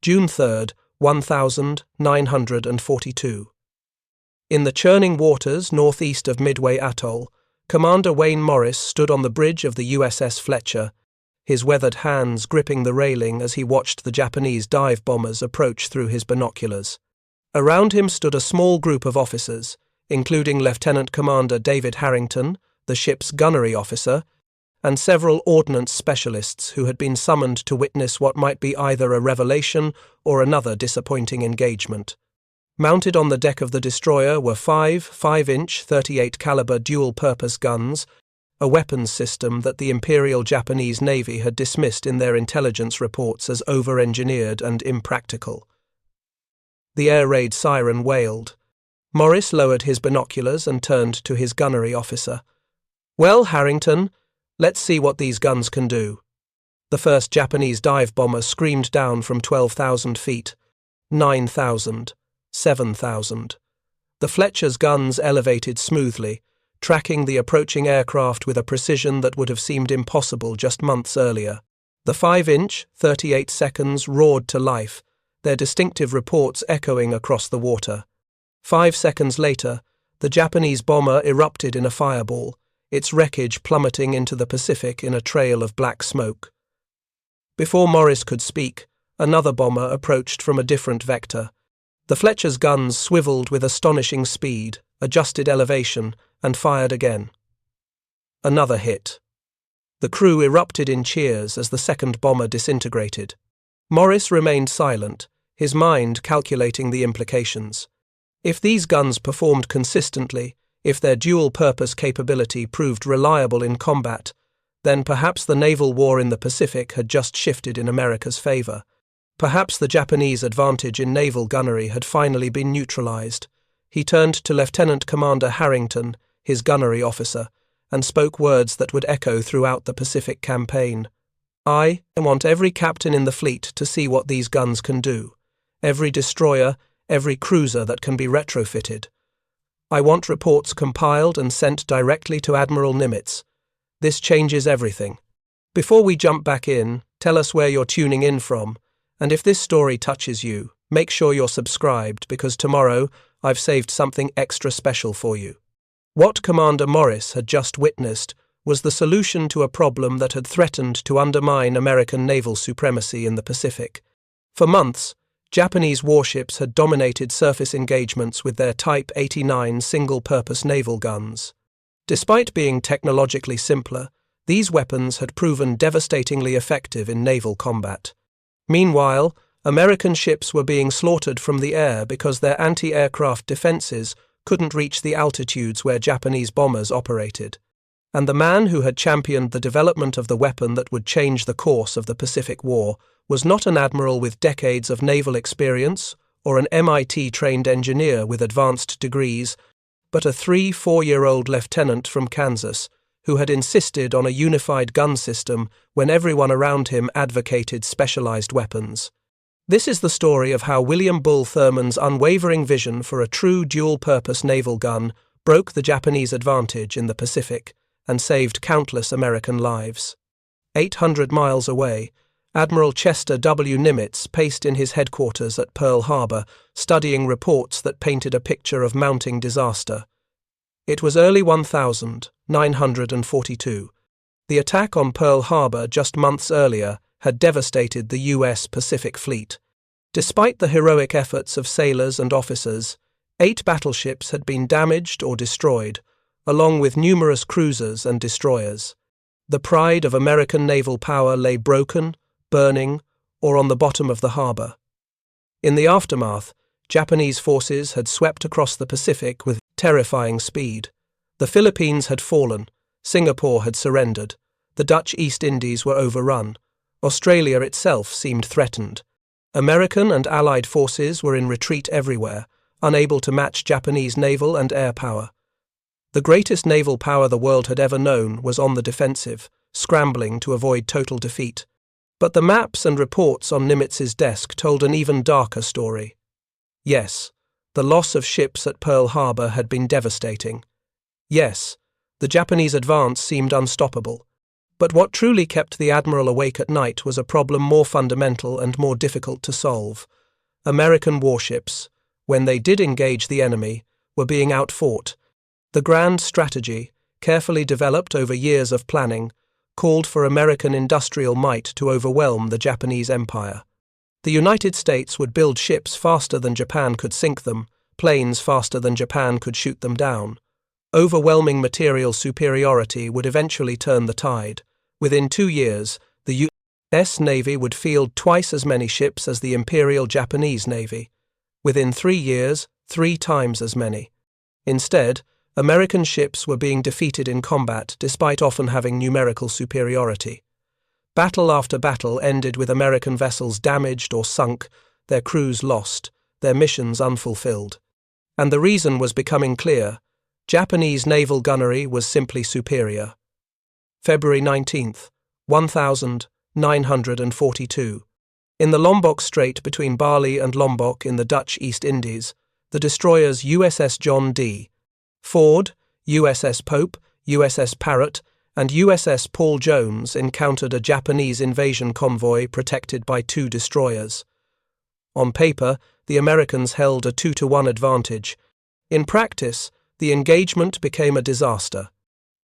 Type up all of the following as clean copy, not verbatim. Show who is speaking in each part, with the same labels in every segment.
Speaker 1: June 3, 1942. In the churning waters northeast of Midway Atoll, Commander Wayne Morris stood on the bridge of the USS Fletcher, his weathered hands gripping the railing as he watched the Japanese dive bombers approach through his binoculars. Around him stood a small group of officers, including Lieutenant Commander David Harrington, the ship's gunnery officer, and several ordnance specialists who had been summoned to witness what might be either a revelation or another disappointing engagement. Mounted on the deck of the destroyer were 5.5-inch 38-caliber dual-purpose guns, a weapons system that the Imperial Japanese Navy had dismissed in their intelligence reports as overengineered and impractical. The air raid siren wailed. Morris lowered his binoculars and turned to his gunnery officer. "Well, Harrington, let's see what these guns can do." The first Japanese dive bomber screamed down from 12,000 feet. 9,000. 7,000. The Fletcher's guns elevated smoothly, tracking the approaching aircraft with a precision that would have seemed impossible just months earlier. The 5-inch, 38 seconds roared to life, their distinctive reports echoing across the water. 5 seconds later, the Japanese bomber erupted in a fireball, its wreckage plummeting into the Pacific in a trail of black smoke. Before Morris could speak, another bomber approached from a different vector. The Fletcher's guns swiveled with astonishing speed, adjusted elevation, and fired again. Another hit. The crew erupted in cheers as the second bomber disintegrated. Morris remained silent, his mind calculating the implications. If these guns performed consistently, if their dual-purpose capability proved reliable in combat, then perhaps the naval war in the Pacific had just shifted in America's favor. Perhaps the Japanese advantage in naval gunnery had finally been neutralized. He turned to Lieutenant Commander Harrington, his gunnery officer, and spoke words that would echo throughout the Pacific campaign. "I want every captain in the fleet to see what these guns can do. Every destroyer, every cruiser that can be retrofitted. I want reports compiled and sent directly to Admiral Nimitz. This changes everything. Before we jump back in, tell us where you're tuning in from. And if this story touches you, make sure you're subscribed because tomorrow I've saved something extra special for you." What Commander Morris had just witnessed was the solution to a problem that had threatened to undermine American naval supremacy in the Pacific. For months, Japanese warships had dominated surface engagements with their Type 89 single-purpose naval guns. Despite being technologically simpler, these weapons had proven devastatingly effective in naval combat. Meanwhile, American ships were being slaughtered from the air because their anti-aircraft defenses couldn't reach the altitudes where Japanese bombers operated. And the man who had championed the development of the weapon that would change the course of the Pacific War was not an admiral with decades of naval experience or an MIT-trained engineer with advanced degrees, but a 3-4-year-old lieutenant from Kansas who had insisted on a unified gun system when everyone around him advocated specialized weapons. This is the story of how William Bull Thurman's unwavering vision for a true dual-purpose naval gun broke the Japanese advantage in the Pacific and saved countless American lives. 800 miles away, Admiral Chester W. Nimitz paced in his headquarters at Pearl Harbor, studying reports that painted a picture of mounting disaster. It was early 1942. The attack on Pearl Harbor just months earlier had devastated the U.S. Pacific Fleet. Despite the heroic efforts of sailors and officers, 8 battleships had been damaged or destroyed, along with numerous cruisers and destroyers. The pride of American naval power lay broken, burning, or on the bottom of the harbor. In the aftermath, Japanese forces had swept across the Pacific with terrifying speed. The Philippines had fallen, Singapore had surrendered, the Dutch East Indies were overrun, Australia itself seemed threatened. American and Allied forces were in retreat everywhere, unable to match Japanese naval and air power. The greatest naval power the world had ever known was on the defensive, scrambling to avoid total defeat. But the maps and reports on Nimitz's desk told an even darker story. Yes, the loss of ships at Pearl Harbor had been devastating. Yes, the Japanese advance seemed unstoppable. But what truly kept the Admiral awake at night was a problem more fundamental and more difficult to solve. American warships, when they did engage the enemy, were being outfought. The grand strategy, carefully developed over years of planning, called for American industrial might to overwhelm the Japanese Empire. The United States would build ships faster than Japan could sink them, planes faster than Japan could shoot them down. Overwhelming material superiority would eventually turn the tide. Within 2 years, the U.S. Navy would field twice as many ships as the Imperial Japanese Navy. Within 3 years, 3 times as many. Instead, American ships were being defeated in combat despite often having numerical superiority. Battle after battle ended with American vessels damaged or sunk, their crews lost, their missions unfulfilled. And the reason was becoming clear: Japanese naval gunnery was simply superior. February 19, 1942. In the Lombok Strait between Bali and Lombok in the Dutch East Indies, the destroyers USS John D. Ford, USS Pope, USS Parrott, and USS Paul Jones encountered a Japanese invasion convoy protected by 2 destroyers. On paper, the Americans held a 2-to-1 advantage. In practice, the engagement became a disaster.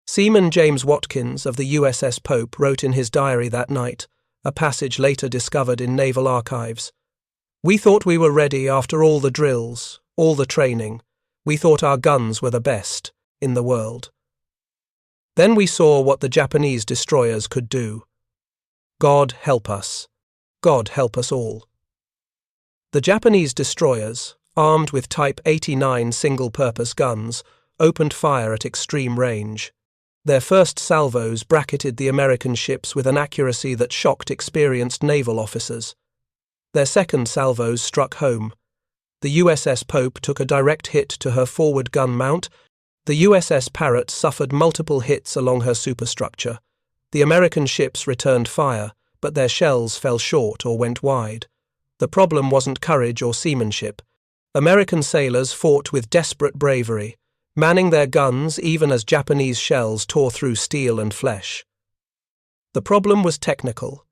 Speaker 1: Seaman James Watkins of the USS Pope wrote in his diary that night, a passage later discovered in naval archives. "We thought we were ready after all the drills, all the training. We thought our guns were the best in the world. Then we saw what the Japanese destroyers could do. God help us. God help us all." The Japanese destroyers, armed with Type 89 single-purpose guns, opened fire at extreme range. Their first salvos bracketed the American ships with an accuracy that shocked experienced naval officers. Their second salvos struck home. The USS Pope took a direct hit to her forward gun mount. The USS Parrott suffered multiple hits along her superstructure. The American ships returned fire, but their shells fell short or went wide. The problem wasn't courage or seamanship. American sailors fought with desperate bravery, manning their guns even as Japanese shells tore through steel and flesh. The problem was technical.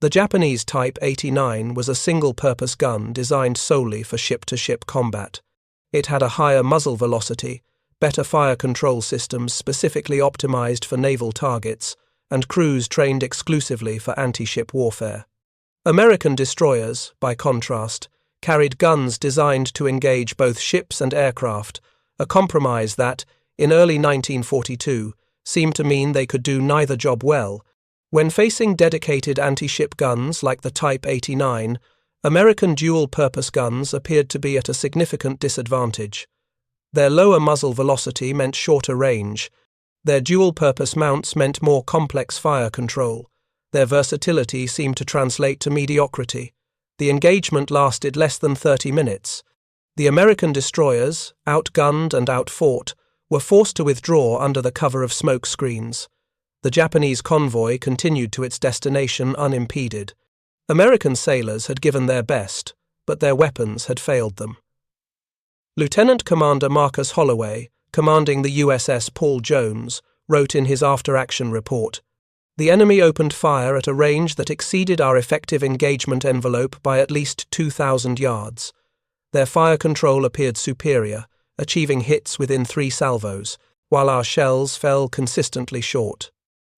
Speaker 1: The Japanese Type 89 was a single-purpose gun designed solely for ship-to-ship combat. It had a higher muzzle velocity, better fire control systems specifically optimized for naval targets, and crews trained exclusively for anti-ship warfare. American destroyers, by contrast, carried guns designed to engage both ships and aircraft, a compromise that, in early 1942, seemed to mean they could do neither job well. When facing dedicated anti-ship guns like the Type 89, American dual-purpose guns appeared to be at a significant disadvantage. Their lower muzzle velocity meant shorter range. Their dual-purpose mounts meant more complex fire control. Their versatility seemed to translate to mediocrity. The engagement lasted less than 30 minutes. The American destroyers, outgunned and outfought, were forced to withdraw under the cover of smoke screens. The Japanese convoy continued to its destination unimpeded. American sailors had given their best, but their weapons had failed them. Lieutenant Commander Marcus Holloway, commanding the USS Paul Jones, wrote in his after-action report, "The enemy opened fire at a range that exceeded our effective engagement envelope by at least 2,000 yards. Their fire control appeared superior, achieving hits within 3 salvos, while our shells fell consistently short.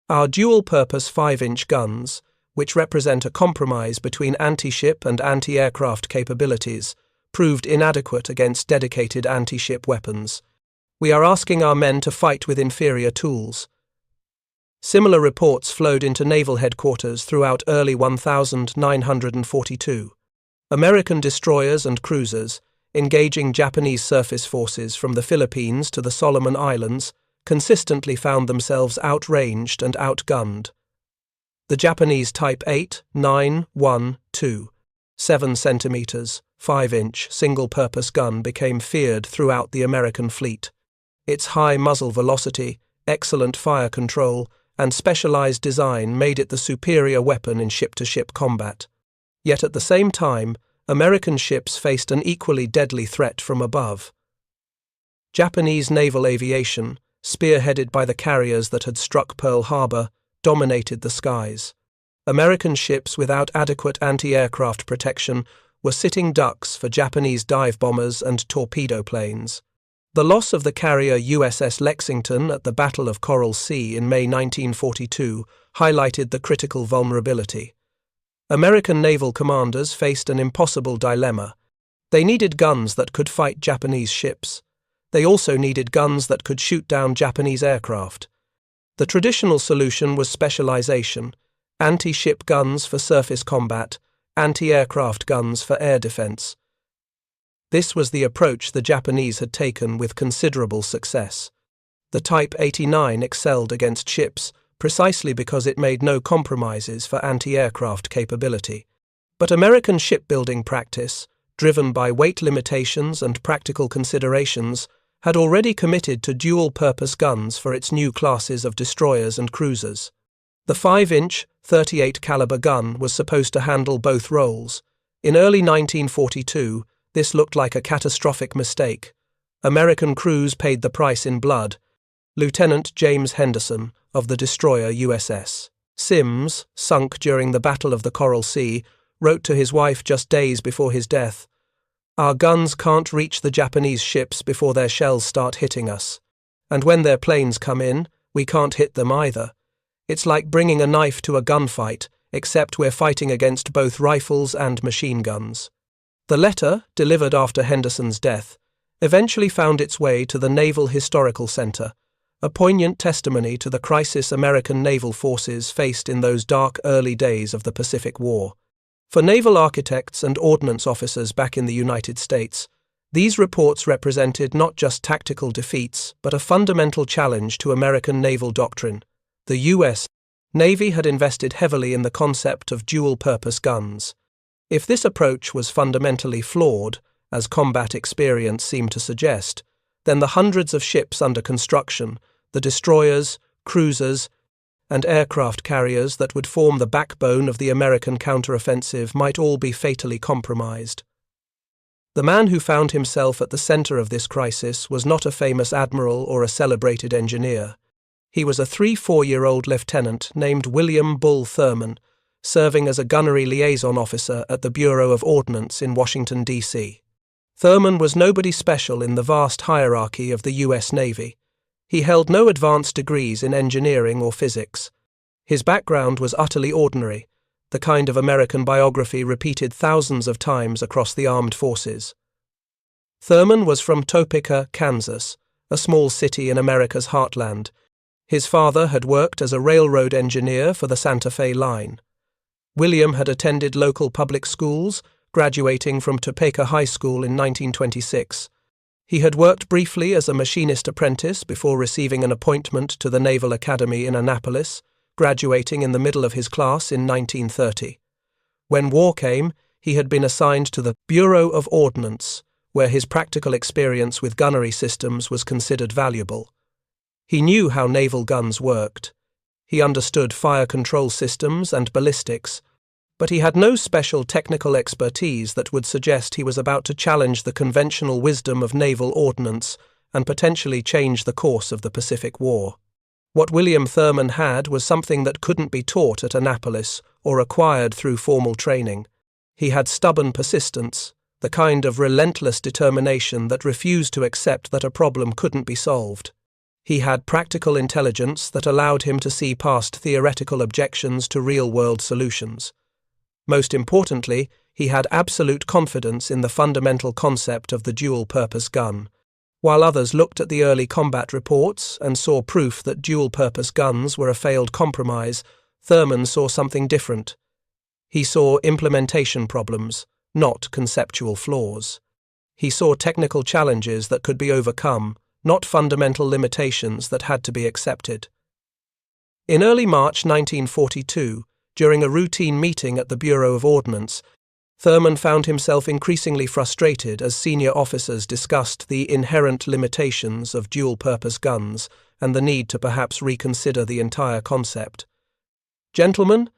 Speaker 1: Our dual-purpose 5-inch guns, which represent a compromise between anti-ship and anti-aircraft capabilities, proved inadequate against dedicated anti-ship weapons. We are asking our men to fight with inferior tools." Similar reports flowed into naval headquarters throughout early 1942. American destroyers and cruisers, engaging Japanese surface forces from the Philippines to the Solomon Islands, consistently found themselves outranged and outgunned. The Japanese Type 8-9-1-2, 7 cm, 5-inch, single-purpose gun became feared throughout the American fleet. Its high muzzle velocity, excellent fire control, and specialized design made it the superior weapon in ship-to-ship combat. Yet at the same time, American ships faced an equally deadly threat from above. Japanese naval aviation, spearheaded by the carriers that had struck Pearl Harbor, dominated the skies. American ships without adequate anti-aircraft protection were sitting ducks for Japanese dive bombers and torpedo planes. The loss of the carrier USS Lexington at the Battle of Coral Sea in May 1942 highlighted the critical vulnerability. American naval commanders faced an impossible dilemma. They needed guns that could fight Japanese ships. They also needed guns that could shoot down Japanese aircraft. The traditional solution was specialization: anti-ship guns for surface combat, anti-aircraft guns for air defense. This was the approach the Japanese had taken with considerable success. The Type 89 excelled against ships precisely because it made no compromises for anti-aircraft capability. But American shipbuilding practice, driven by weight limitations and practical considerations, had already committed to dual-purpose guns for its new classes of destroyers and cruisers. The 5-inch, 38-caliber gun was supposed to handle both roles. In early 1942, this looked like a catastrophic mistake. American crews paid the price in blood. Lieutenant James Henderson, of the destroyer USS Sims, sunk during the Battle of the Coral Sea, wrote to his wife just days before his death, "Our guns can't reach the Japanese ships before their shells start hitting us. And when their planes come in, we can't hit them either. It's like bringing a knife to a gunfight, except we're fighting against both rifles and machine guns." The letter, delivered after Henderson's death, eventually found its way to the Naval Historical Center, a poignant testimony to the crisis American naval forces faced in those dark early days of the Pacific War. For naval architects and ordnance officers back in the United States, these reports represented not just tactical defeats, but a fundamental challenge to American naval doctrine. The U.S. Navy had invested heavily in the concept of dual-purpose guns. If this approach was fundamentally flawed, as combat experience seemed to suggest, then the hundreds of ships under construction, the destroyers, cruisers, and aircraft carriers that would form the backbone of the American counteroffensive might all be fatally compromised. The man who found himself at the center of this crisis was not a famous admiral or a celebrated engineer. He was a 3-4-year-old lieutenant named William Bull Thurman, serving as a gunnery liaison officer at the Bureau of Ordnance in Washington, D.C. Thurman was nobody special in the vast hierarchy of the U.S. Navy. He held no advanced degrees in engineering or physics. His background was utterly ordinary, the kind of American biography repeated thousands of times across the armed forces. Thurman was from Topeka, Kansas, a small city in America's heartland. His father had worked as a railroad engineer for the Santa Fe Line. William had attended local public schools, graduating from Topeka High School in 1926. He had worked briefly as a machinist apprentice before receiving an appointment to the Naval Academy in Annapolis, graduating in the middle of his class in 1930. When war came, he had been assigned to the Bureau of Ordnance, where his practical experience with gunnery systems was considered valuable. He knew how naval guns worked. He understood fire control systems and ballistics, but he had no special technical expertise that would suggest he was about to challenge the conventional wisdom of naval ordnance and potentially change the course of the Pacific War. What William Thurman had was something that couldn't be taught at Annapolis or acquired through formal training. He had stubborn persistence, the kind of relentless determination that refused to accept that a problem couldn't be solved. He had practical intelligence that allowed him to see past theoretical objections to real-world solutions. Most importantly, he had absolute confidence in the fundamental concept of the dual-purpose gun. While others looked at the early combat reports and saw proof that dual-purpose guns were a failed compromise, Thurman saw something different. He saw implementation problems, not conceptual flaws. He saw technical challenges that could be overcome, not fundamental limitations that had to be accepted. In early March 1942, during a routine meeting at the Bureau of Ordnance, Thurman found himself increasingly frustrated as senior officers discussed the inherent limitations of dual-purpose guns and the need to perhaps reconsider the entire concept. "Gentlemen,"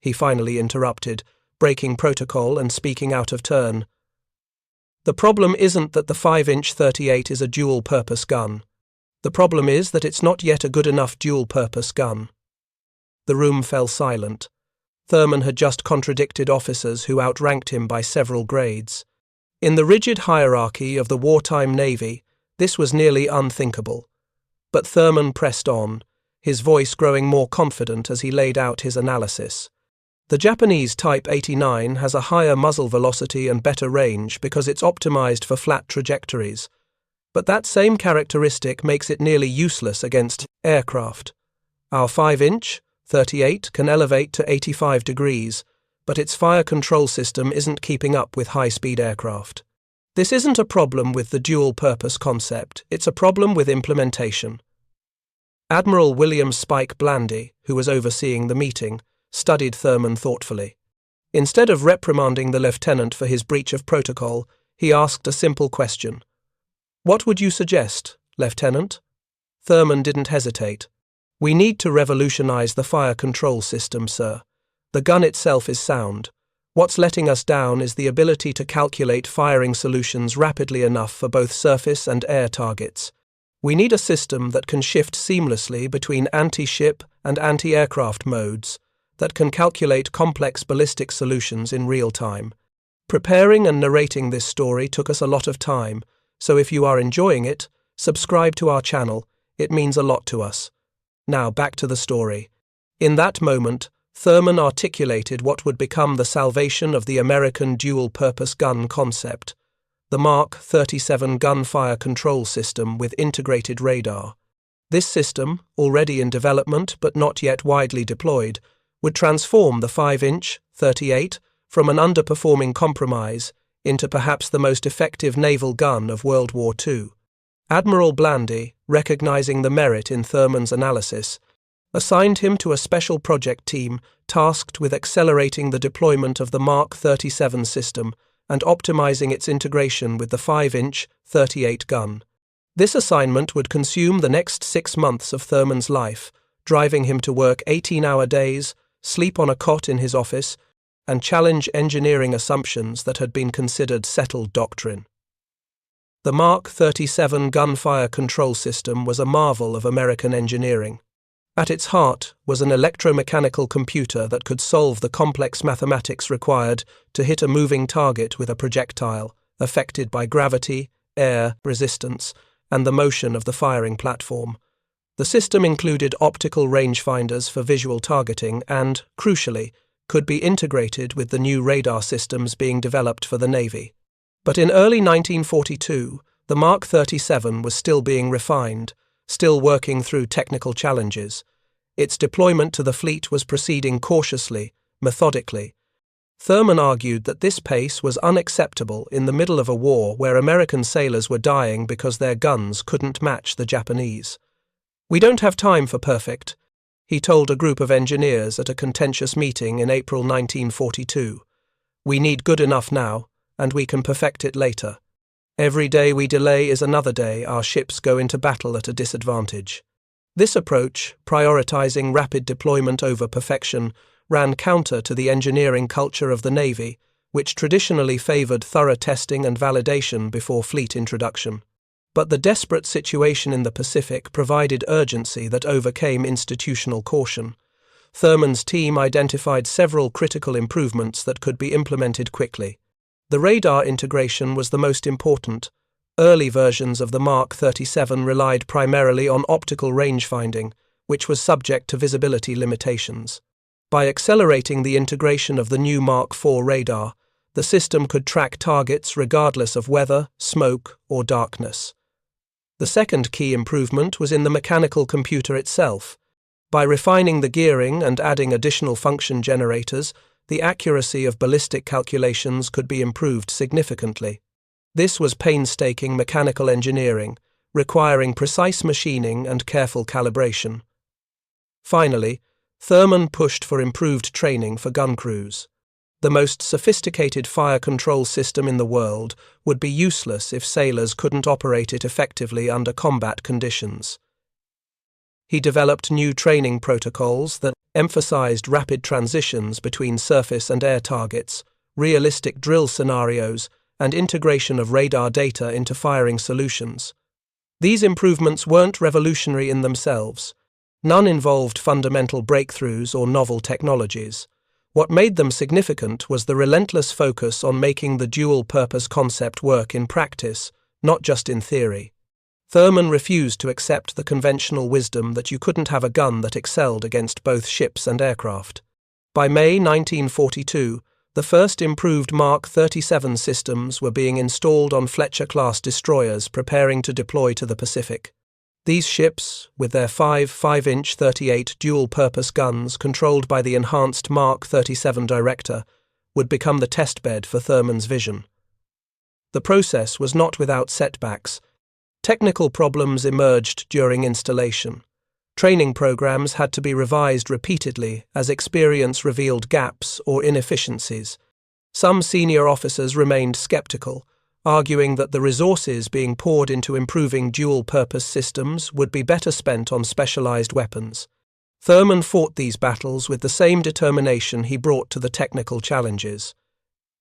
Speaker 1: he finally interrupted, breaking protocol and speaking out of turn, "the problem isn't that the 5-inch 38 is a dual-purpose gun. The problem is that it's not yet a good enough dual-purpose gun." The room fell silent. Thurman had just contradicted officers who outranked him by several grades. In the rigid hierarchy of the wartime Navy, this was nearly unthinkable. But Thurman pressed on, his voice growing more confident as he laid out his analysis. The Japanese Type 89 has a higher muzzle velocity and better range because it's optimized for flat trajectories. But that same characteristic makes it nearly useless against aircraft. Our 5-inch, 38, can elevate to 85 degrees, but its fire control system isn't keeping up with high-speed aircraft. This isn't a problem with the dual-purpose concept, it's a problem with implementation. Admiral William Spike Blandy, who was overseeing the meeting, studied Thurman thoughtfully. Instead of reprimanding the lieutenant for his breach of protocol, he asked a simple question. "What would you suggest, Lieutenant?" Thurman didn't hesitate. "We need to revolutionize the fire control system, sir. The gun itself is sound. What's letting us down is the ability to calculate firing solutions rapidly enough for both surface and air targets. We need a system that can shift seamlessly between anti-ship and anti-aircraft modes, that can calculate complex ballistic solutions in real time. Preparing and narrating this story took us a lot of time, so if you are enjoying it, subscribe to our channel, it means a lot to us. Now back to the story. In that moment, Thurman articulated what would become the salvation of the American dual-purpose gun concept, the Mark 37 gunfire control system with integrated radar. This system, already in development but not yet widely deployed, would transform the 5-inch, 38, from an underperforming compromise into perhaps the most effective naval gun of World War II. Admiral Blandy, recognizing the merit in Thurman's analysis, assigned him to a special project team tasked with accelerating the deployment of the Mark 37 system and optimizing its integration with the 5-inch, 38 gun. This assignment would consume the next 6 months of Thurman's life, driving him to work 18-hour days, sleep on a cot in his office, and challenge engineering assumptions that had been considered settled doctrine. The Mark 37 gunfire control system was a marvel of American engineering. At its heart was an electromechanical computer that could solve the complex mathematics required to hit a moving target with a projectile, affected by gravity, air, resistance, and the motion of the firing platform. The system included optical rangefinders for visual targeting and, crucially, could be integrated with the new radar systems being developed for the Navy. But in early 1942, the Mark 37 was still being refined, still working through technical challenges. Its deployment to the fleet was proceeding cautiously, methodically. Thurman argued that this pace was unacceptable in the middle of a war where American sailors were dying because their guns couldn't match the Japanese. "We don't have time for perfect," he told a group of engineers at a contentious meeting in April 1942. "We need good enough now, and we can perfect it later. Every day we delay is another day our ships go into battle at a disadvantage." This approach, prioritizing rapid deployment over perfection, ran counter to the engineering culture of the Navy, which traditionally favored thorough testing and validation before fleet introduction. But the desperate situation in the Pacific provided urgency that overcame institutional caution. Thurman's team identified several critical improvements that could be implemented quickly. The radar integration was the most important. Early versions of the Mark 37 relied primarily on optical rangefinding, which was subject to visibility limitations. By accelerating the integration of the new Mark IV radar, the system could track targets regardless of weather, smoke, or darkness. The second key improvement was in the mechanical computer itself. By refining the gearing and adding additional function generators, the accuracy of ballistic calculations could be improved significantly. This was painstaking mechanical engineering, requiring precise machining and careful calibration. Finally, Thurman pushed for improved training for gun crews. The most sophisticated fire control system in the world would be useless if sailors couldn't operate it effectively under combat conditions. He developed new training protocols that emphasized rapid transitions between surface and air targets, realistic drill scenarios, and integration of radar data into firing solutions. These improvements weren't revolutionary in themselves. None involved fundamental breakthroughs or novel technologies. What made them significant was the relentless focus on making the dual-purpose concept work in practice, not just in theory. Thurman refused to accept the conventional wisdom that you couldn't have a gun that excelled against both ships and aircraft. By May 1942, the first improved Mark 37 systems were being installed on Fletcher-Class destroyers preparing to deploy to the Pacific. These ships, with their 5.5-inch 38 dual-purpose guns controlled by the enhanced Mark 37 Director, would become the testbed for Thurman's vision. The process was not without setbacks. Technical problems emerged during installation. Training programs had to be revised repeatedly as experience revealed gaps or inefficiencies. Some senior officers remained skeptical, arguing that the resources being poured into improving dual-purpose systems would be better spent on specialized weapons. Thurman fought these battles with the same determination he brought to the technical challenges.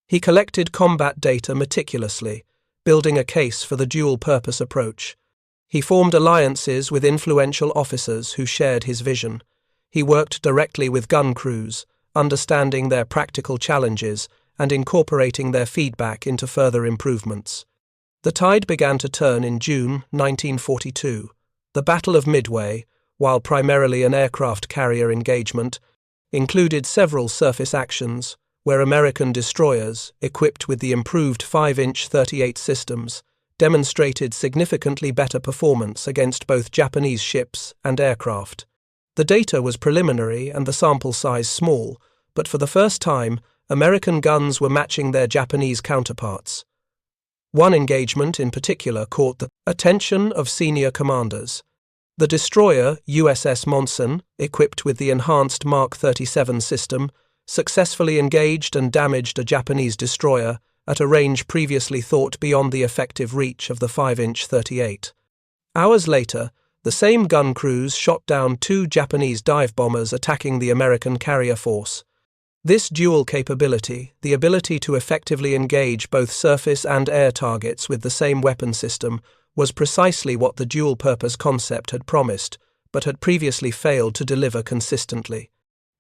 Speaker 1: He collected combat data meticulously, building a case for the dual-purpose approach. He formed alliances with influential officers who shared his vision. He worked directly with gun crews, understanding their practical challenges and incorporating their feedback into further improvements. The tide began to turn in June 1942. The Battle of Midway, while primarily an aircraft carrier engagement, included several surface actions where American destroyers, equipped with the improved 5-inch 38 systems, demonstrated significantly better performance against both Japanese ships and aircraft. The data was preliminary and the sample size small, but for the first time, American guns were matching their Japanese counterparts. One engagement in particular caught the attention of senior commanders. The destroyer USS Monson, equipped with the enhanced Mark 37 system, successfully engaged and damaged a Japanese destroyer at a range previously thought beyond the effective reach of the 5-inch 38. Hours later, the same gun crews shot down 2 Japanese dive bombers attacking the American carrier force. This dual capability, the ability to effectively engage both surface and air targets with the same weapon system, was precisely what the dual-purpose concept had promised, but had previously failed to deliver consistently.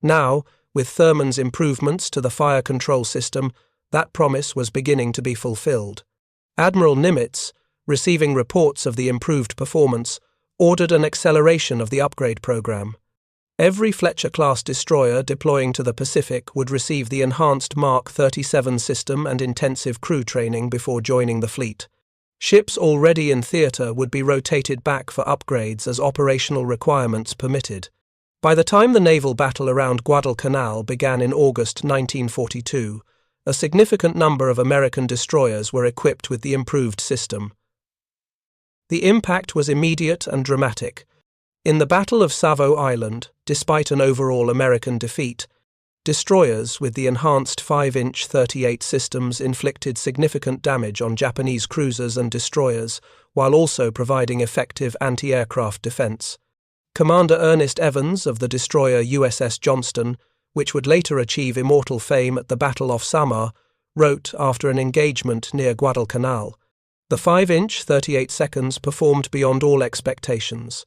Speaker 1: Now, with Thurman's improvements to the fire control system, that promise was beginning to be fulfilled. Admiral Nimitz, receiving reports of the improved performance, ordered an acceleration of the upgrade program. Every Fletcher-class destroyer deploying to the Pacific would receive the enhanced Mark 37 system and intensive crew training before joining the fleet. Ships already in theater would be rotated back for upgrades as operational requirements permitted. By the time the naval battle around Guadalcanal began in August 1942, a significant number of American destroyers were equipped with the improved system. The impact was immediate and dramatic. In the Battle of Savo Island, despite an overall American defeat, destroyers with the enhanced 5-inch 38 systems inflicted significant damage on Japanese cruisers and destroyers, while also providing effective anti-aircraft defense. Commander Ernest Evans of the destroyer USS Johnston, which would later achieve immortal fame at the Battle off Samar, wrote after an engagement near Guadalcanal, "The 5-inch 38 seconds performed beyond all expectations.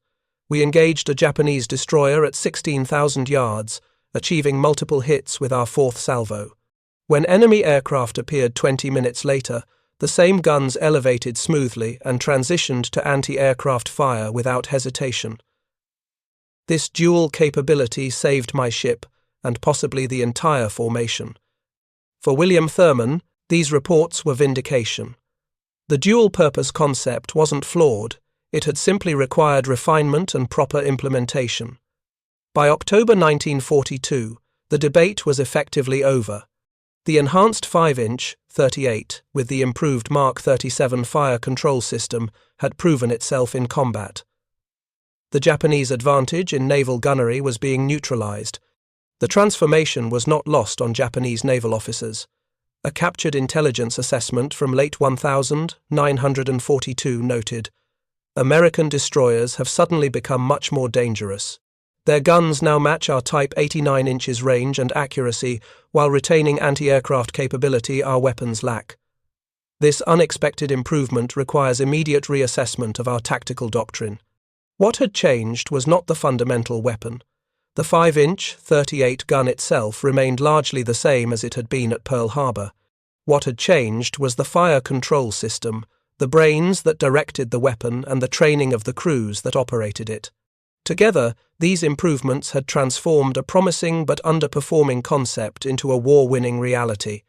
Speaker 1: We engaged a Japanese destroyer at 16,000 yards, achieving multiple hits with our 4th salvo. When enemy aircraft appeared 20 minutes later, the same guns elevated smoothly and transitioned to anti-aircraft fire without hesitation. This dual capability saved my ship and possibly the entire formation." For William Thurman, these reports were vindication. The dual-purpose concept wasn't flawed. It had simply required refinement and proper implementation. By October 1942, the debate was effectively over. The enhanced 5-inch 38 with the improved Mark 37 fire control system had proven itself in combat. The Japanese advantage in naval gunnery was being neutralized. The transformation was not lost on Japanese naval officers. A captured intelligence assessment from late 1942 noted, "American destroyers have suddenly become much more dangerous. Their guns now match our Type 89 inches range and accuracy, while retaining anti-aircraft capability our weapons lack. This unexpected improvement requires immediate reassessment of our tactical doctrine." What had changed was not the fundamental weapon. The 5-inch, 38 gun itself remained largely the same as it had been at Pearl Harbor. What had changed was the fire control system, the brains that directed the weapon and the training of the crews that operated it. Together, these improvements had transformed a promising but underperforming concept into a war-winning reality.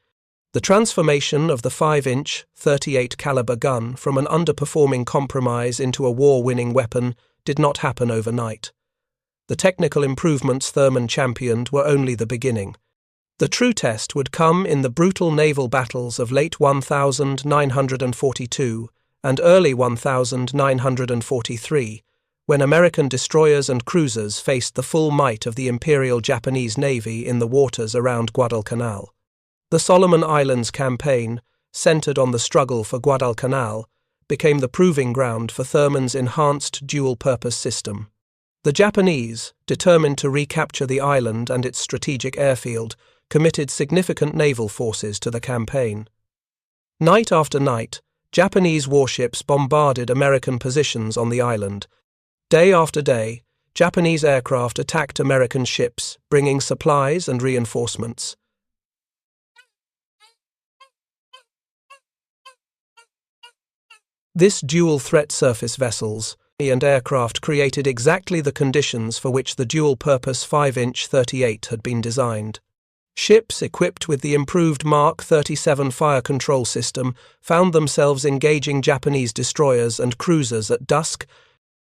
Speaker 1: The transformation of the 5-inch, 38 caliber gun from an underperforming compromise into a war-winning weapon did not happen overnight. The technical improvements Thurman championed were only the beginning. The true test would come in the brutal naval battles of late 1942 and early 1943, when American destroyers and cruisers faced the full might of the Imperial Japanese Navy in the waters around Guadalcanal. The Solomon Islands campaign, centered on the struggle for Guadalcanal, became the proving ground for Thurman's enhanced dual-purpose system. The Japanese, determined to recapture the island and its strategic airfield, committed significant naval forces to the campaign. Night after night, Japanese warships bombarded American positions on the island. Day after day, Japanese aircraft attacked American ships, bringing supplies and reinforcements. This dual-threat surface vessels and aircraft created exactly the conditions for which the dual-purpose 5-inch 38 had been designed. Ships equipped with the improved Mark 37 fire control system found themselves engaging Japanese destroyers and cruisers at dusk,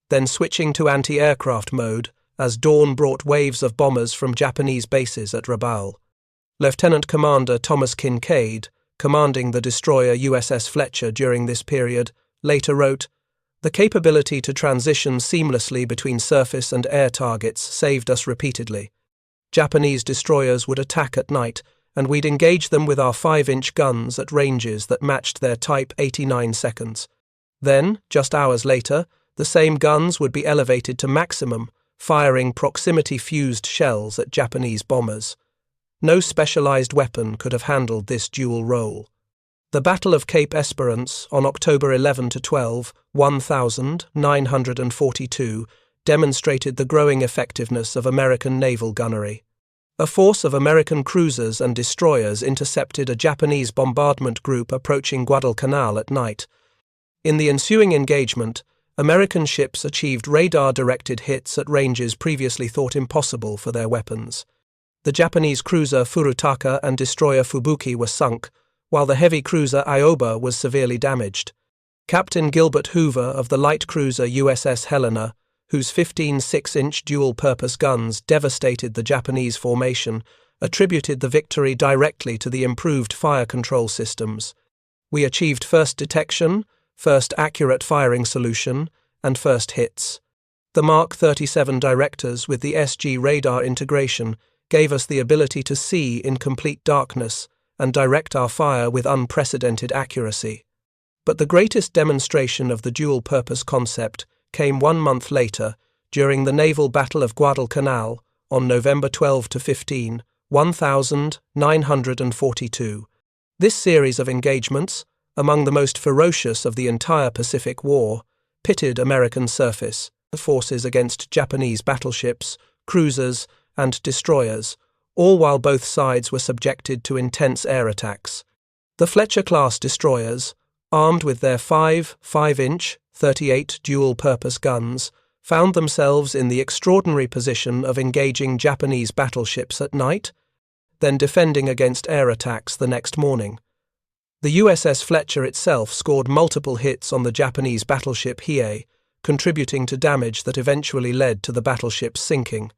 Speaker 1: then switching to anti-aircraft mode as dawn brought waves of bombers from Japanese bases at Rabaul. Lieutenant Commander Thomas Kincaid, commanding the destroyer USS Fletcher during this period, later wrote, "The capability to transition seamlessly between surface and air targets saved us repeatedly. Japanese destroyers would attack at night, and we'd engage them with our 5-inch guns at ranges that matched their Type 89 seconds. Then, just hours later, the same guns would be elevated to maximum, firing proximity-fused shells at Japanese bombers. No specialized weapon could have handled this dual role." The Battle of Cape Esperance on October 11–12, 1942, demonstrated the growing effectiveness of American naval gunnery. A force of American cruisers and destroyers intercepted a Japanese bombardment group approaching Guadalcanal at night. In the ensuing engagement, American ships achieved radar-directed hits at ranges previously thought impossible for their weapons. The Japanese cruiser Furutaka and destroyer Fubuki were sunk, while the heavy cruiser Ioba was severely damaged. Captain Gilbert Hoover of the light cruiser USS Helena, whose 15 6-inch dual-purpose guns devastated the Japanese formation, attributed the victory directly to the improved fire control systems. "We achieved first detection, first accurate firing solution, and first hits. The Mark 37 directors with the SG radar integration gave us the ability to see in complete darkness and direct our fire with unprecedented accuracy." But the greatest demonstration of the dual-purpose concept came 1 month later, during the naval Battle of Guadalcanal on November 12–15, 1942. This series of engagements, among the most ferocious of the entire Pacific War, pitted American surface forces against Japanese battleships, cruisers, and destroyers, all while both sides were subjected to intense air attacks. The Fletcher-Class destroyers, armed with their 5-inch 38 dual-purpose guns, found themselves in the extraordinary position of engaging Japanese battleships at night, then defending against air attacks the next morning. The USS Fletcher itself scored multiple hits on the Japanese battleship Hiei, contributing to damage that eventually led to the battleship's sinking.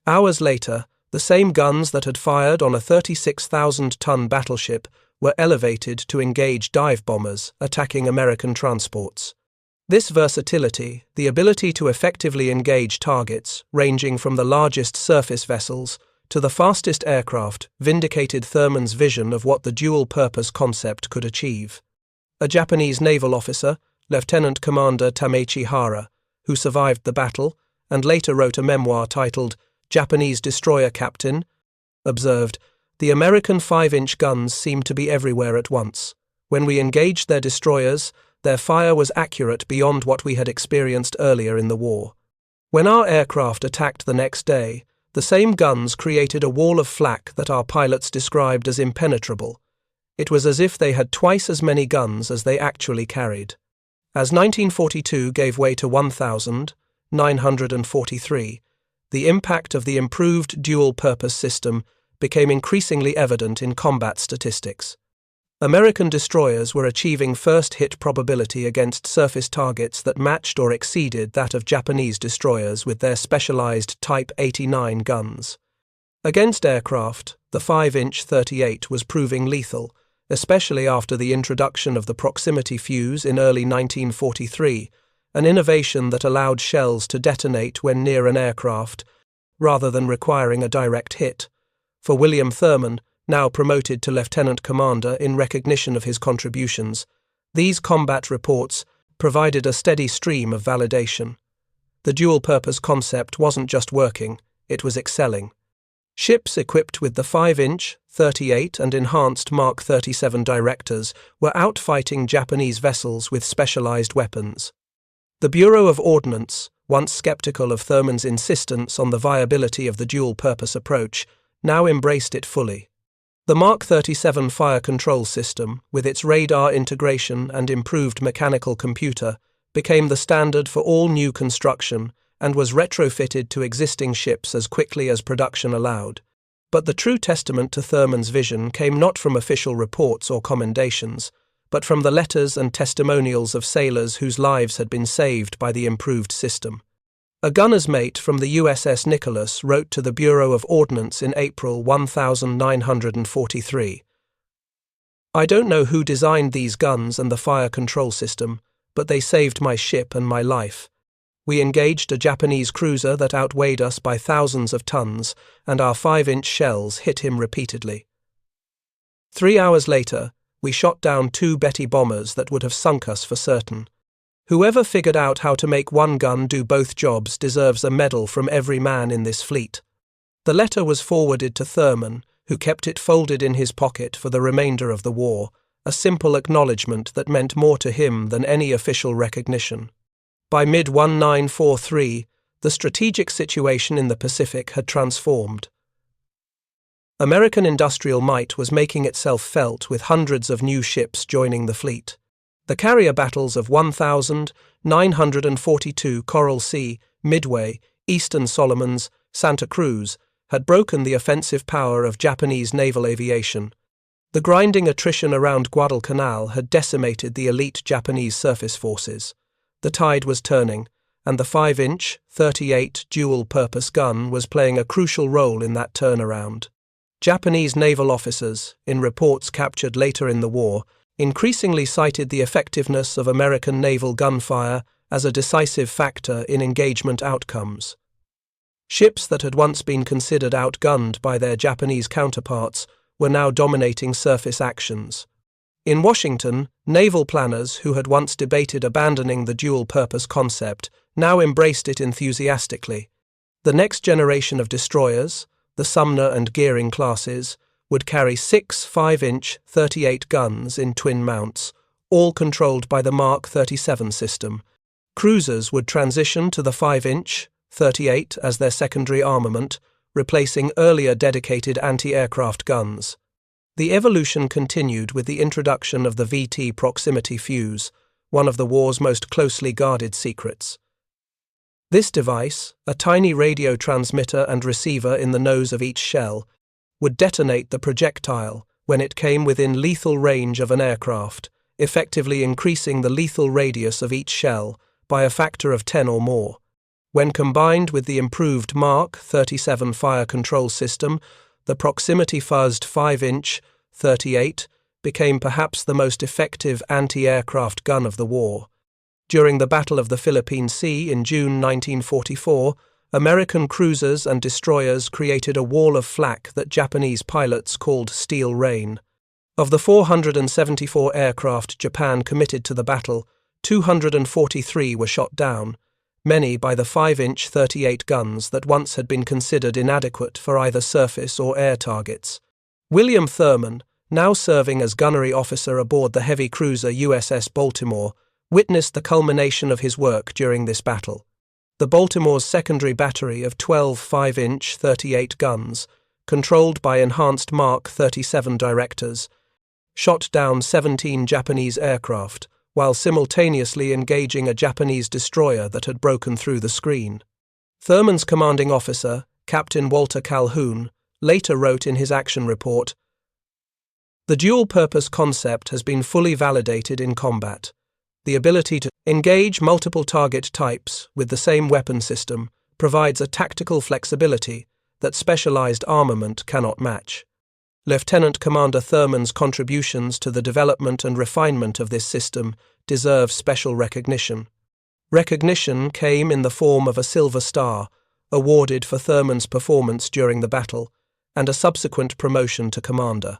Speaker 1: Hours later, the same guns that had fired on a 36,000-ton battleship were elevated to engage dive bombers attacking American transports. This versatility, the ability to effectively engage targets ranging from the largest surface vessels to the fastest aircraft, vindicated Thurman's vision of what the dual-purpose concept could achieve. A Japanese naval officer, Lieutenant Commander Tamechi Hara, who survived the battle and later wrote a memoir titled Japanese Destroyer Captain, observed, "The American 5-inch guns seemed to be everywhere at once. When we engaged their destroyers, their fire was accurate beyond what we had experienced earlier in the war. When our aircraft attacked the next day, the same guns created a wall of flak that our pilots described as impenetrable. It was as if they had twice as many guns as they actually carried. As 1942 gave way to 1,943, the impact of the improved dual-purpose system became increasingly evident in combat statistics. American destroyers were achieving first-hit probability against surface targets that matched or exceeded that of Japanese destroyers with their specialized Type 89 guns. Against aircraft, the 5-inch .38 was proving lethal, especially after the introduction of the proximity fuse in early 1943, an innovation that allowed shells to detonate when near an aircraft, rather than requiring a direct hit. For William Thurman, now promoted to Lieutenant Commander in recognition of his contributions, these combat reports provided a steady stream of validation. The dual-purpose concept wasn't just working, it was excelling. Ships equipped with the 5-inch, .38 and enhanced Mark 37 directors were outfighting Japanese vessels with specialized weapons. The Bureau of Ordnance, once skeptical of Thurman's insistence on the viability of the dual-purpose approach, now embraced it fully. The Mark 37 fire control system, with its radar integration and improved mechanical computer, became the standard for all new construction and was retrofitted to existing ships as quickly as production allowed. But the true testament to Thurman's vision came not from official reports or commendations, but from the letters and testimonials of sailors whose lives had been saved by the improved system. A gunner's mate from the USS Nicholas wrote to the Bureau of Ordnance in April 1943, "I don't know who designed these guns and the fire control system, but they saved my ship and my life. We engaged a Japanese cruiser that outweighed us by thousands of tons, and our 5-inch shells hit him repeatedly. 3 hours later, we shot down 2 Betty bombers that would have sunk us for certain. Whoever figured out how to make one gun do both jobs deserves a medal from every man in this fleet." The letter was forwarded to Thurman, who kept it folded in his pocket for the remainder of the war, a simple acknowledgement that meant more to him than any official recognition. By mid-1943, the strategic situation in the Pacific had transformed. American industrial might was making itself felt with hundreds of new ships joining the fleet. The carrier battles of 1,942 Coral Sea, Midway, Eastern Solomons, Santa Cruz had broken the offensive power of Japanese naval aviation. The grinding attrition around Guadalcanal had decimated the elite Japanese surface forces. The tide was turning, and the 5-inch, .38 dual-purpose gun was playing a crucial role in that turnaround. Japanese naval officers, in reports captured later in the war, increasingly cited the effectiveness of American naval gunfire as a decisive factor in engagement outcomes. Ships that had once been considered outgunned by their Japanese counterparts were now dominating surface actions. In Washington, naval planners who had once debated abandoning the dual-purpose concept now embraced it enthusiastically. The next generation of destroyers, the Sumner and Gearing classes, would carry 6 5-inch .38 guns in twin mounts, all controlled by the Mark 37 system. Cruisers would transition to the 5-inch .38 as their secondary armament, replacing earlier dedicated anti-aircraft guns. The evolution continued with the introduction of the VT proximity fuse, one of the war's most closely guarded secrets. This device, a tiny radio transmitter and receiver in the nose of each shell, would detonate the projectile when it came within lethal range of an aircraft, effectively increasing the lethal radius of each shell by a factor of 10 or more. When combined with the improved Mark 37 fire control system, the proximity-fuzzed 5-inch .38 became perhaps the most effective anti-aircraft gun of the war. During the Battle of the Philippine Sea in June 1944, American cruisers and destroyers created a wall of flak that Japanese pilots called Steel Rain. Of the 474 aircraft Japan committed to the battle, 243 were shot down, many by the 5-inch .38 guns that once had been considered inadequate for either surface or air targets. William Thurman, now serving as gunnery officer aboard the heavy cruiser USS Baltimore, witnessed the culmination of his work during this battle. The Baltimore's secondary battery of 12 5-inch 38 guns, controlled by enhanced Mark 37 directors, shot down 17 Japanese aircraft while simultaneously engaging a Japanese destroyer that had broken through the screen. Thurman's commanding officer, Captain Walter Calhoun, later wrote in his action report, "The dual-purpose concept has been fully validated in combat. The ability to engage multiple target types with the same weapon system provides a tactical flexibility that specialized armament cannot match. Lieutenant Commander Thurman's contributions to the development and refinement of this system deserve special recognition. Recognition came in the form of a Silver Star, awarded for Thurman's performance during the battle, and a subsequent promotion to commander.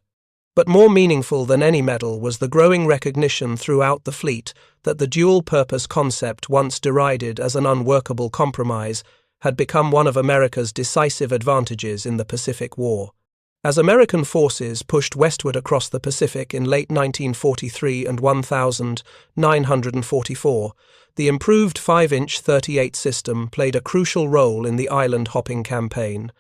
Speaker 1: But more meaningful than any medal was the growing recognition throughout the fleet that the dual-purpose concept, once derided as an unworkable compromise, had become one of America's decisive advantages in the Pacific War. As American forces pushed westward across the Pacific in late 1943 and 1944, the improved 5-inch 38 system played a crucial role in the island-hopping campaign.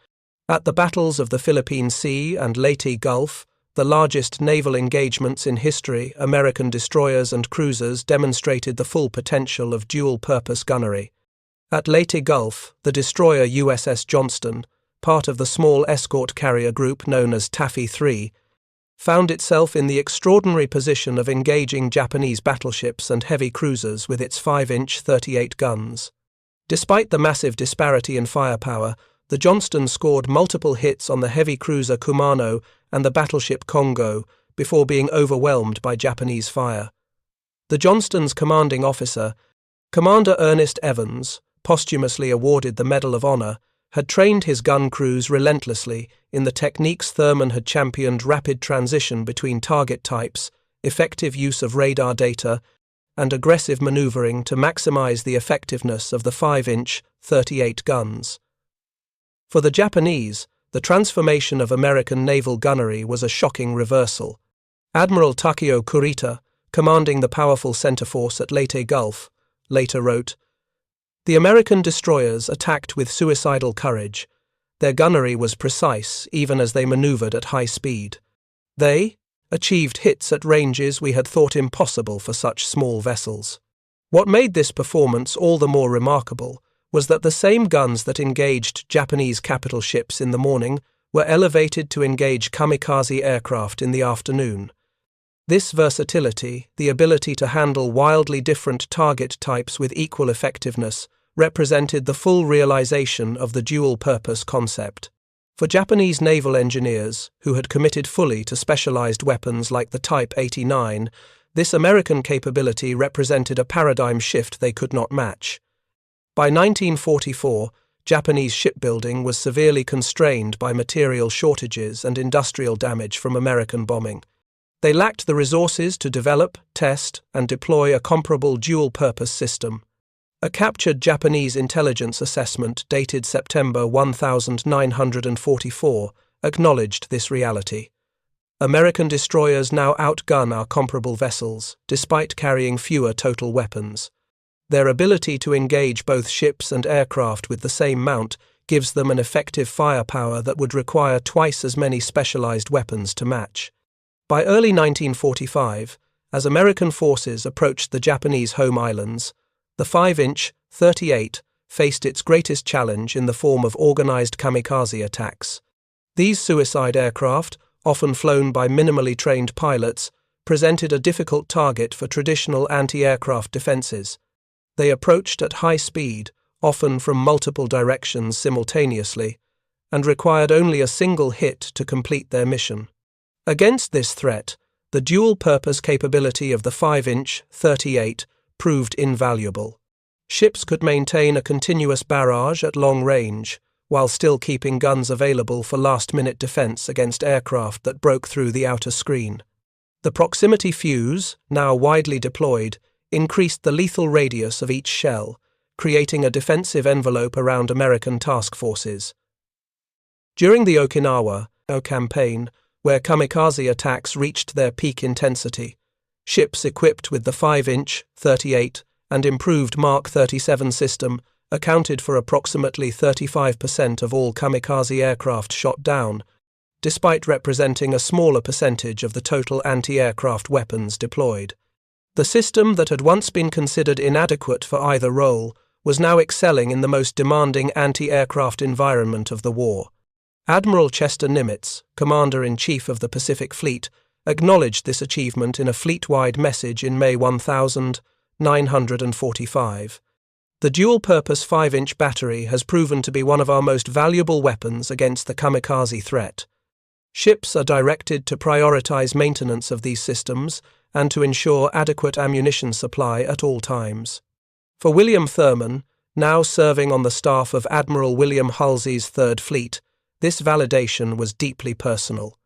Speaker 1: At the battles of the Philippine Sea and Leyte Gulf, the largest naval engagements in history, American destroyers and cruisers demonstrated the full potential of dual-purpose gunnery. At Leyte Gulf, the destroyer USS Johnston, part of the small escort carrier group known as Taffy 3, found itself in the extraordinary position of engaging Japanese battleships and heavy cruisers with its 5-inch 38 guns. Despite the massive disparity in firepower, the Johnston scored multiple hits on the heavy cruiser Kumano and the battleship Kongo before being overwhelmed by Japanese fire. The Johnston's commanding officer, Commander Ernest Evans, posthumously awarded the Medal of Honor, had trained his gun crews relentlessly in the techniques Thurman had championed: rapid transition between target types, effective use of radar data, and aggressive maneuvering to maximize the effectiveness of the 5-inch 38 guns. For the Japanese, the transformation of American naval gunnery was a shocking reversal. Admiral Takeo Kurita, commanding the powerful center force at Leyte Gulf, later wrote, "The American destroyers attacked with suicidal courage. Their gunnery was precise even as they maneuvered at high speed. They achieved hits at ranges we had thought impossible for such small vessels." What made this performance all the more remarkable was that the same guns that engaged Japanese capital ships in the morning were elevated to engage kamikaze aircraft in the afternoon. This versatility, the ability to handle wildly different target types with equal effectiveness, represented the full realization of the dual-purpose concept. For Japanese naval engineers, who had committed fully to specialized weapons like the Type 89, this American capability represented a paradigm shift they could not match. By 1944, Japanese shipbuilding was severely constrained by material shortages and industrial damage from American bombing. They lacked the resources to develop, test, and deploy a comparable dual-purpose system. A captured Japanese intelligence assessment dated September 1944 acknowledged this reality. American destroyers now outgun our comparable vessels, despite carrying fewer total weapons. Their ability to engage both ships and aircraft with the same mount gives them an effective firepower that would require twice as many specialized weapons to match. By early 1945, as American forces approached the Japanese home islands, the 5-inch 38 faced its greatest challenge in the form of organized kamikaze attacks. These suicide aircraft, often flown by minimally trained pilots, presented a difficult target for traditional anti-aircraft defenses. They approached at high speed, often from multiple directions simultaneously, and required only a single hit to complete their mission. Against this threat, the dual-purpose capability of the 5-inch 38 proved invaluable. Ships could maintain a continuous barrage at long range, while still keeping guns available for last-minute defense against aircraft that broke through the outer screen. The proximity fuse, now widely deployed, increased the lethal radius of each shell, creating a defensive envelope around American task forces. During the Okinawa campaign, where kamikaze attacks reached their peak intensity, ships equipped with the 5-inch 38 and improved Mark 37 system accounted for approximately 35% of all kamikaze aircraft shot down, despite representing a smaller percentage of the total anti-aircraft weapons deployed. The system that had once been considered inadequate for either role was now excelling in the most demanding anti-aircraft environment of the war. Admiral Chester Nimitz, Commander-in-Chief of the Pacific Fleet, acknowledged this achievement in a fleet-wide message in May 1945. The dual-purpose 5-inch battery has proven to be one of our most valuable weapons against the kamikaze threat. Ships are directed to prioritize maintenance of these systems and to ensure adequate ammunition supply at all times. For William Thurman, now serving on the staff of Admiral William Halsey's Third Fleet, this validation was deeply personal.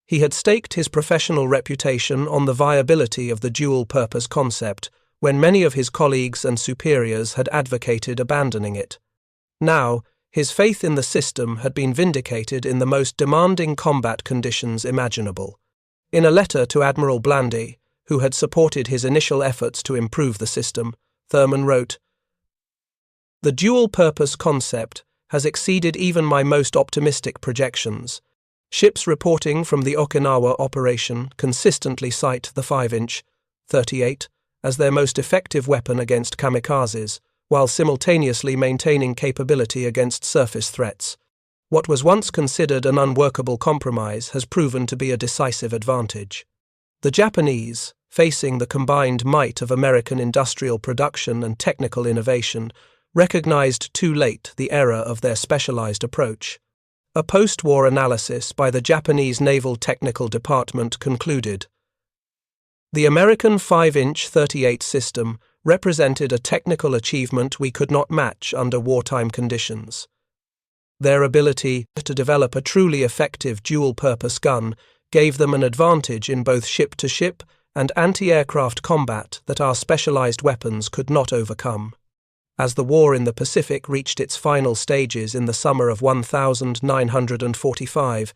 Speaker 1: He had staked his professional reputation on the viability of the dual-purpose concept when many of his colleagues and superiors had advocated abandoning it. Now, his faith in the system had been vindicated in the most demanding combat conditions imaginable. In a letter to Admiral Blandy, who had supported his initial efforts to improve the system, Thurman wrote, "The dual-purpose concept has exceeded even my most optimistic projections. Ships reporting from the Okinawa operation consistently cite the 5-inch, 38, as their most effective weapon against kamikazes, while simultaneously maintaining capability against surface threats. What was once considered an unworkable compromise has proven to be a decisive advantage." The Japanese, facing the combined might of American industrial production and technical innovation, recognized too late the error of their specialized approach. A post-war analysis by the Japanese Naval Technical Department concluded, "The American 5-inch 38 system represented a technical achievement we could not match under wartime conditions. Their ability to develop a truly effective dual-purpose gun gave them an advantage in both ship-to-ship and anti-aircraft combat that our specialized weapons could not overcome." As the war in the Pacific reached its final stages in the summer of 1945,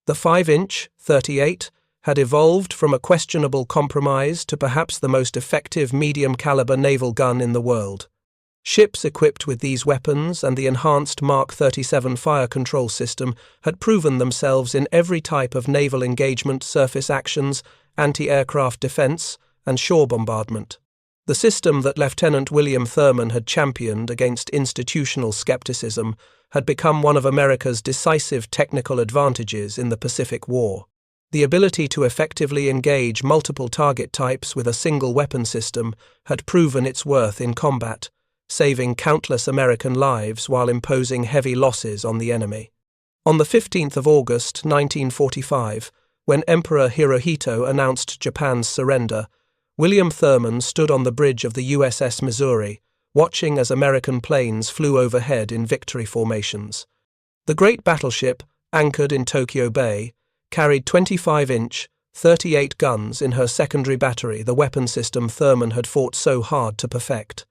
Speaker 1: the 5-inch 38 had evolved from a questionable compromise to perhaps the most effective medium-caliber naval gun in the world. Ships equipped with these weapons and the enhanced Mark 37 fire control system had proven themselves in every type of naval engagement, surface actions, anti-aircraft defense, and shore bombardment. The system that Lieutenant William Thurman had championed against institutional skepticism had become one of America's decisive technical advantages in the Pacific War. The ability to effectively engage multiple target types with a single weapon system had proven its worth in combat, saving countless American lives while imposing heavy losses on the enemy. On the 15th of August 1945, when Emperor Hirohito announced Japan's surrender, William Thurman stood on the bridge of the USS Missouri, watching as American planes flew overhead in victory formations. The great battleship, anchored in Tokyo Bay, carried 25-inch, 38 guns in her secondary battery, the weapon system Thurman had fought so hard to perfect.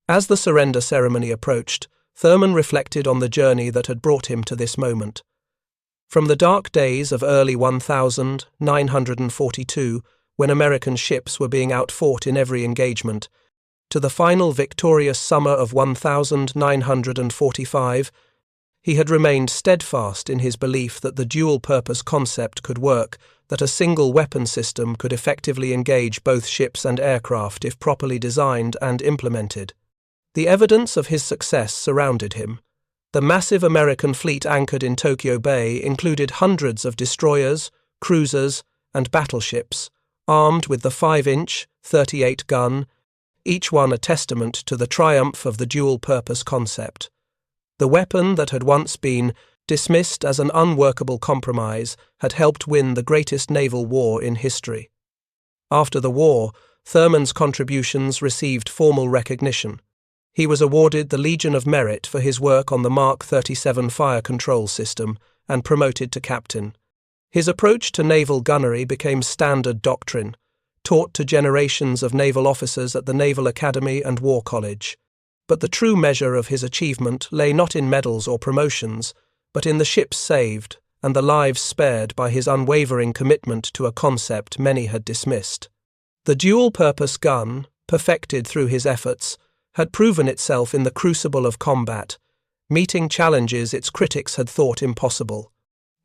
Speaker 1: As the surrender ceremony approached, Thurman reflected on the journey that had brought him to this moment. From the dark days of early 1942, when American ships were being outfought in every engagement, to the final victorious summer of 1945, he had remained steadfast in his belief that the dual-purpose concept could work, that a single weapon system could effectively engage both ships and aircraft if properly designed and implemented. The evidence of his success surrounded him. The massive American fleet anchored in Tokyo Bay included hundreds of destroyers, cruisers, and battleships, armed with the 5-inch, 38 gun, each one a testament to the triumph of the dual-purpose concept. The weapon that had once been dismissed as an unworkable compromise had helped win the greatest naval war in history. After the war, Thurman's contributions received formal recognition. He was awarded the Legion of Merit for his work on the Mark 37 fire control system and promoted to captain. His approach to naval gunnery became standard doctrine, taught to generations of naval officers at the Naval Academy and War College. But the true measure of his achievement lay not in medals or promotions, but in the ships saved and the lives spared by his unwavering commitment to a concept many had dismissed. The dual-purpose gun, perfected through his efforts, had proven itself in the crucible of combat, meeting challenges its critics had thought impossible.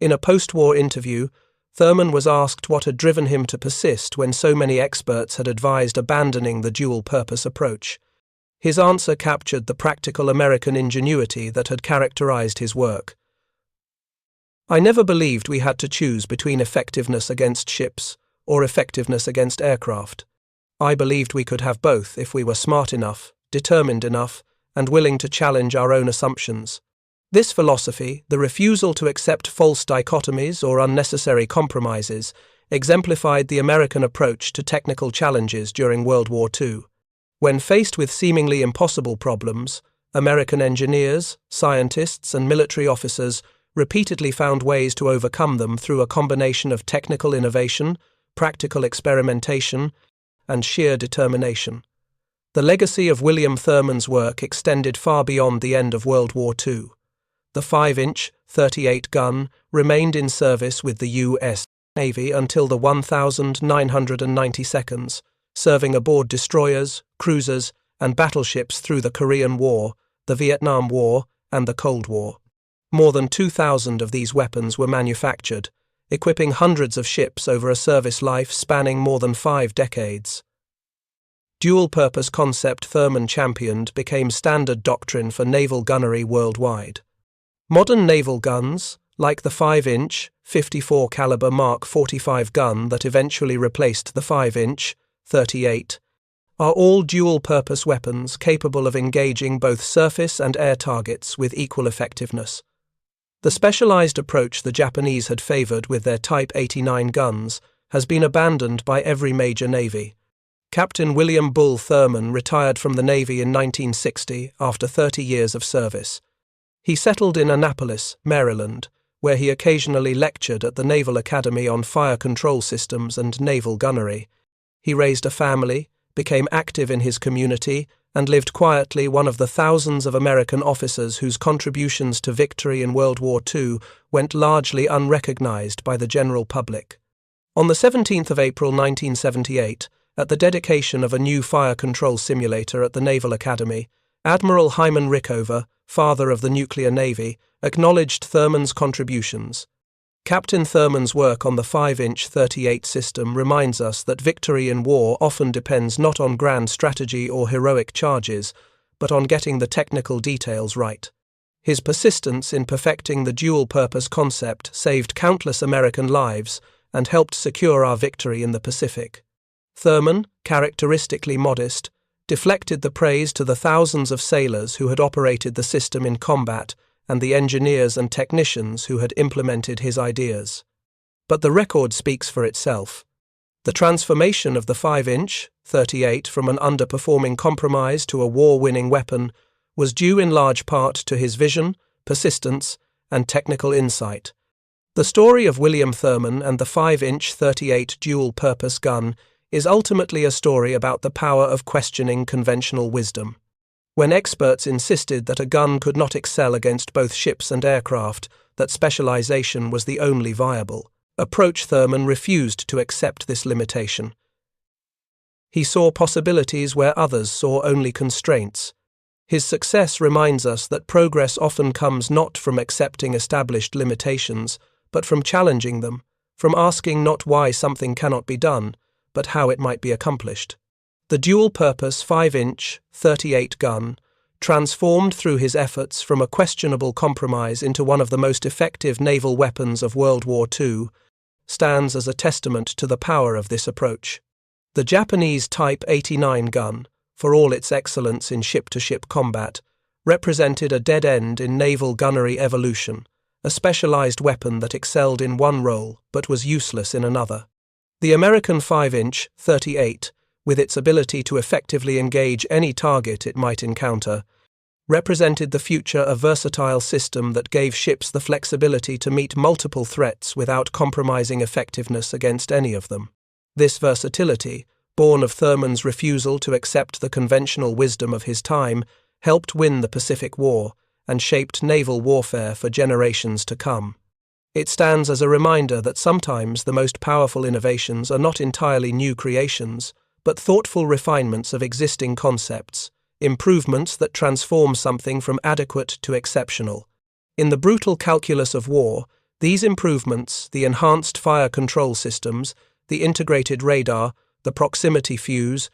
Speaker 1: In a post-war interview, Thurman was asked what had driven him to persist when so many experts had advised abandoning the dual-purpose approach. His answer captured the practical American ingenuity that had characterized his work. "I never believed we had to choose between effectiveness against ships or effectiveness against aircraft. I believed we could have both if we were smart enough, determined enough, and willing to challenge our own assumptions. This philosophy, the refusal to accept false dichotomies or unnecessary compromises, exemplified the American approach to technical challenges during World War II. When faced with seemingly impossible problems, American engineers, scientists, and military officers repeatedly found ways to overcome them through a combination of technical innovation, practical experimentation, and sheer determination. The legacy of William Thurman's work extended far beyond the end of World War II. The 5-inch, 38-gun remained in service with the U.S. Navy until the 1992, serving aboard destroyers, cruisers, and battleships through the Korean War, the Vietnam War, and the Cold War. More than 2,000 of these weapons were manufactured, equipping hundreds of ships over a service life spanning more than 5 decades. Dual-purpose concept Thurman championed became standard doctrine for naval gunnery worldwide. Modern naval guns, like the 5-inch, 54-caliber Mark 45 gun that eventually replaced the 5-inch, 38, are all dual-purpose weapons capable of engaging both surface and air targets with equal effectiveness. The specialized approach the Japanese had favored with their Type 89 guns has been abandoned by every major navy. Captain William Bull Thurman retired from the Navy in 1960 after 30 years of service. He settled in Annapolis, Maryland, where he occasionally lectured at the Naval Academy on fire control systems and naval gunnery. He raised a family, became active in his community, and lived quietly one of the thousands of American officers whose contributions to victory in World War II went largely unrecognized by the general public. On the 17th of April 1978, at the dedication of a new fire control simulator at the Naval Academy, Admiral Hyman Rickover, father of the nuclear navy, acknowledged Thurman's contributions. Captain Thurman's work on the 5-inch 38 system reminds us that victory in war often depends not on grand strategy or heroic charges, but on getting the technical details right. His persistence in perfecting the dual-purpose concept saved countless American lives and helped secure our victory in the Pacific. Thurman, characteristically modest, deflected the praise to the thousands of sailors who had operated the system in combat and the engineers and technicians who had implemented his ideas. But the record speaks for itself. The transformation of the 5-inch, 38 from an underperforming compromise to a war-winning weapon was due in large part to his vision, persistence, and technical insight. The story of William Thurman and the 5-inch 38 dual-purpose gun is ultimately a story about the power of questioning conventional wisdom. When experts insisted that a gun could not excel against both ships and aircraft, that specialization was the only viable approach, Thurman refused to accept this limitation. He saw possibilities where others saw only constraints. His success reminds us that progress often comes not from accepting established limitations, but from challenging them, from asking not why something cannot be done, but how it might be accomplished. The dual-purpose 5-inch, 38 gun, transformed through his efforts from a questionable compromise into one of the most effective naval weapons of World War II, stands as a testament to the power of this approach. The Japanese Type 89 gun, for all its excellence in ship-to-ship combat, represented a dead end in naval gunnery evolution, a specialized weapon that excelled in one role but was useless in another. The American 5-inch, 38, with its ability to effectively engage any target it might encounter, represented the future a versatile system that gave ships the flexibility to meet multiple threats without compromising effectiveness against any of them. This versatility, born of Thurman's refusal to accept the conventional wisdom of his time, helped win the Pacific War and shaped naval warfare for generations to come. It stands as a reminder that sometimes the most powerful innovations are not entirely new creations, but thoughtful refinements of existing concepts, improvements that transform something from adequate to exceptional. In the brutal calculus of war, these improvements, the enhanced fire control systems, the integrated radar, the proximity fuse,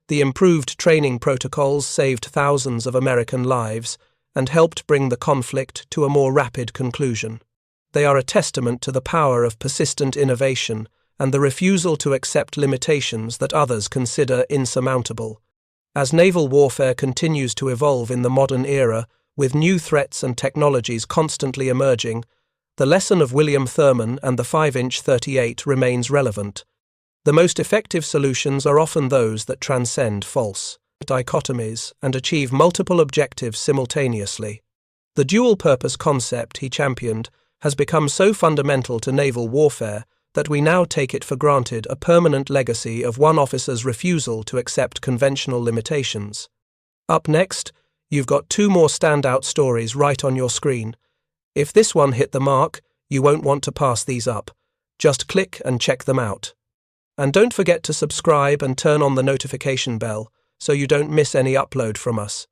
Speaker 1: the improved training protocols saved thousands of American lives and helped bring the conflict to a more rapid conclusion. They are a testament to the power of persistent innovation and the refusal to accept limitations that others consider insurmountable. As naval warfare continues to evolve in the modern era, with new threats and technologies constantly emerging, the lesson of William Thurman and the 5-inch .38 remains relevant. The most effective solutions are often those that transcend false dichotomies and achieve multiple objectives simultaneously. The dual-purpose concept he championed has become so fundamental to naval warfare that we now take it for granted a permanent legacy of one officer's refusal to accept conventional limitations. Up next, you've got 2 more standout stories right on your screen. If this one hit the mark, you won't want to pass these up. Just click and check them out. And don't forget to subscribe and turn on the notification bell so you don't miss any upload from us.